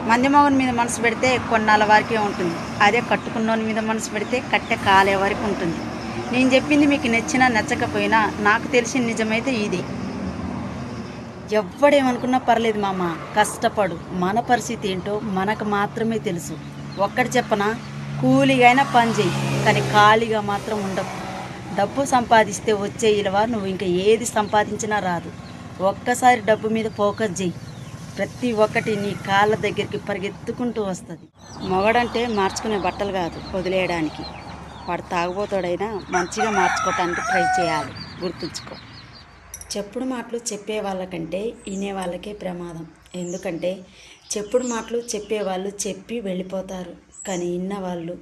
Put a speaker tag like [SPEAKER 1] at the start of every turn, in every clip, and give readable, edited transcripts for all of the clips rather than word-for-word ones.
[SPEAKER 1] మంది మగని మీద మనసు పెడితే కొన్నాళ్ళ వరకే ఉంటుంది. అదే కట్టుకున్నోని మీద మనసు పెడితే కట్టె కాలే వరకు ఉంటుంది. నేను చెప్పింది మీకు నచ్చినా నచ్చకపోయినా నాకు తెలిసిన నిజమైతే ఇది. ఎవ్వడేమనుకున్నా పర్లేదు మామ, కష్టపడు. మన పరిస్థితి ఏంటో మనకు మాత్రమే తెలుసు. ఒక్కటి చెప్పనా, కూలిగా అయినా పని చేయి, కానీ ఖాళీగా మాత్రం ఉండకు. డబ్బు సంపాదిస్తే వచ్చే విలువ నువ్వు ఇంకా ఏది సంపాదించినా రాదు. ఒక్కసారి డబ్బు మీద ఫోకస్ చేయి, ప్రతి ఒక్కటి నీ కాళ్ళ దగ్గరికి పరిగెత్తుకుంటూ వస్తుంది. మొగడంటే మార్చుకునే బట్టలు కాదు వదిలేయడానికి. వాడు తాగుబోతాడైనా మంచిగా మార్చుకోవటానికి ట్రై చేయాలి, గుర్తుంచుకో. చెప్పుడు మాటలు చెప్పే వాళ్ళకంటే వినే వాళ్ళకే ప్రమాదం. ఎందుకంటే చెప్పుడు మాటలు చెప్పేవాళ్ళు చెప్పి వెళ్ళిపోతారు, కానీ విన్నవాళ్ళు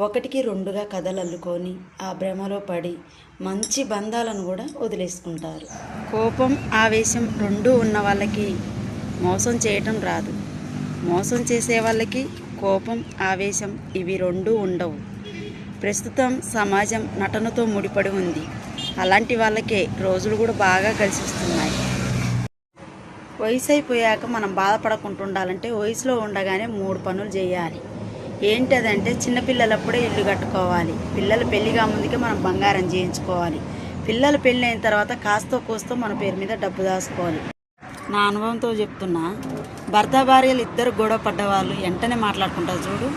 [SPEAKER 1] ఒకటికి రెండుగా కథలు అల్లుకొని ఆ భ్రమలో పడి మంచి బంధాలను కూడా వదిలేసుకుంటారు. కోపం ఆవేశం రెండూ ఉన్న వాళ్ళకి మోసం చేయటం రాదు. మోసం చేసే వాళ్ళకి కోపం ఆవేశం ఇవి రెండూ ఉండవు. ప్రస్తుతం సమాజం నటనతో ముడిపడి ఉంది. అలాంటి వాళ్ళకే రోజులు కూడా బాగా కలిసి వస్తున్నాయి. వయసు అయిపోయాక మనం బాధపడకుండా ఉండాలంటే వయసులో ఉండగానే 3 పనులు చేయాలి. ఏంటదంటే చిన్నపిల్లలప్పుడే ఇల్లు కట్టుకోవాలి. పిల్లలు పెళ్లిగా ముందుకే మనం బంగారం చేయించుకోవాలి. పిల్లలు పెళ్ళి అయిన తర్వాత కాస్తో కోస్తో మన పేరు మీద డబ్బు దాచుకోవాలి. నా అనుభవంతో చెప్తున్నా, భర్త భార్యలు ఇద్దరు గొడవ పడ్డవాళ్ళు వెంటనే మాట్లాడుకుంటారు చూడు,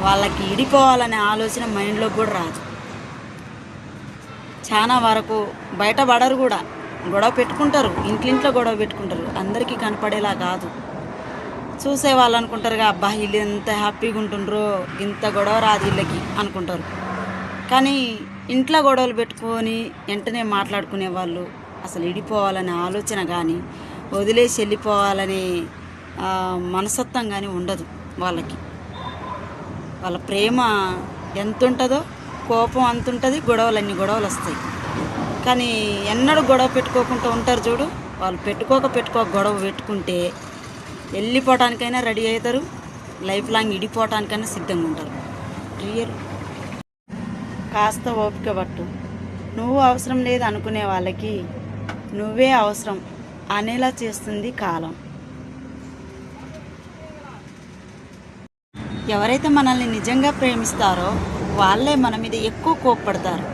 [SPEAKER 1] వాళ్ళకి ఇడిపోవాలనే ఆలోచన మైండ్లో కూడా రాదు. చాలా వరకు బయటపడరు కూడా, గొడవ పెట్టుకుంటారు, ఇంట్లో గొడవ పెట్టుకుంటారు. అందరికీ కనపడేలా కాదు. చూసే వాళ్ళు అనుకుంటారుగా, అబ్బా వీళ్ళు ఎంత హ్యాపీగా ఉంటుండ్రో, ఇంత గొడవ రాదు వీళ్ళకి అనుకుంటారు. కానీ ఇంట్లో గొడవలు పెట్టుకొని వెంటనే మాట్లాడుకునే వాళ్ళు అసలు ఇడిపోవాలనే ఆలోచన కానీ వదిలేసి వెళ్ళిపోవాలనే మనస్తత్వం కానీ ఉండదు వాళ్ళకి. వాళ్ళ ప్రేమ ఎంత ఉంటుందో కోపం అంత ఉంటుంది, గొడవలు వస్తాయి. కానీ ఎన్నడూ గొడవ పెట్టుకోకుండా ఉంటారు చూడు, వాళ్ళు పెట్టుకోక గొడవ పెట్టుకుంటే వెళ్ళిపోవటానికైనా రెడీ అవుతారు, లైఫ్ లాంగ్ ఇడిపోవటానికైనా సిద్ధంగా ఉంటారు. రియల్. కాస్త ఓపిక పట్టు. నువ్వు అవసరం లేదు అనుకునే వాళ్ళకి నువ్వే అవసరం అనేలా చేస్తుంది కాలం. ఎవరైతే మనల్ని నిజంగా ప్రేమిస్తారో వాళ్ళే మన మీద ఎక్కువ కోపపడతారు.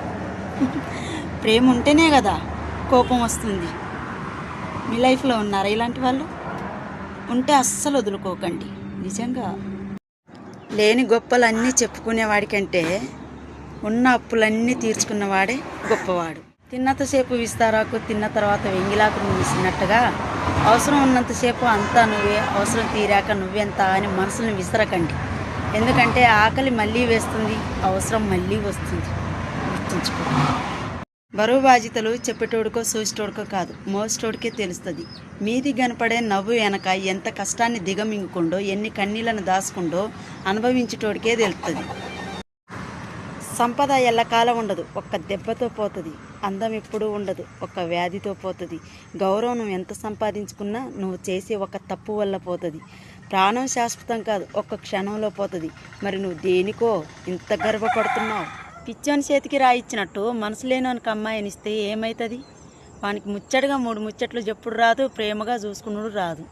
[SPEAKER 1] ప్రేమ ఉంటేనే కదా కోపం వస్తుంది. మీ లైఫ్లో ఉన్నారా ఇలాంటి వాళ్ళు? ఉంటే అస్సలు వదులుకోకండి. నిజంగా లేని గొప్పలన్నీ చెప్పుకునేవాడికంటే ఉన్న అప్పులన్నీ తీర్చుకున్నవాడే గొప్పవాడు. తిన్నంతసేపు విస్తారాకు, తిన్న తర్వాత వెంగిలాకు నువ్వు విసిరినట్టుగా అవసరం ఉన్నంతసేపు అంతా నువ్వే, అవసరం తీరాక నువ్వెంత అని మనసుని విసరకండి. ఎందుకంటే ఆకలి మళ్ళీ వేస్తుంది, అవసరం మళ్ళీ వస్తుంది. గుర్తుంచుకో. బరువు బాధ్యతలు చెప్పేటోడుకో చూసేటోడుకో కాదు, మోసేటోడికే తెలుస్తుంది. మీది కనపడే నవ్వు వెనక ఎంత కష్టాన్ని దిగమింగుకుండో, ఎన్ని కన్నీళ్లను దాచుకుండో అనుభవించేటోడికే తెలుస్తుంది. సంపద ఎల్లకాలం ఉండదు, ఒక్క దెబ్బతో పోతుంది. అందం ఎప్పుడూ ఉండదు, ఒక్క వ్యాధితో పోతుంది. గౌరవం నువ్వు ఎంత సంపాదించుకున్నా నువ్వు చేసే ఒక తప్పు వల్ల పోతుంది. ప్రాణం శాశ్వతం కాదు, ఒక్క క్షణంలో పోతుంది. మరి నువ్వు దేనికో ఇంత గర్వపడుతున్నావు? పిచ్చోని చేతికి రాయిచ్చినట్టు మనసు లేనోనికి అమ్మాయినిస్తే ఏమవుతుంది? వానికి ముచ్చటగా 3 ముచ్చట్లు చెప్పుడు రాదు, ప్రేమగా చూసుకున్నాడు రాదు.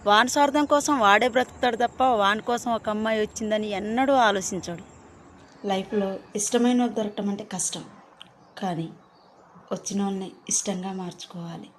[SPEAKER 1] వాని స్వార్థం కోసం వాడే బ్రతుకుతాడు తప్ప వాని కోసం ఒక అమ్మాయి వచ్చిందని ఎన్నడూ ఆలోచించాడు. లైఫ్లో ఇష్టమైన దొరకటం అంటే కష్టం, కానీ వచ్చిన వాళ్ళని ఇష్టంగా మార్చుకోవాలి.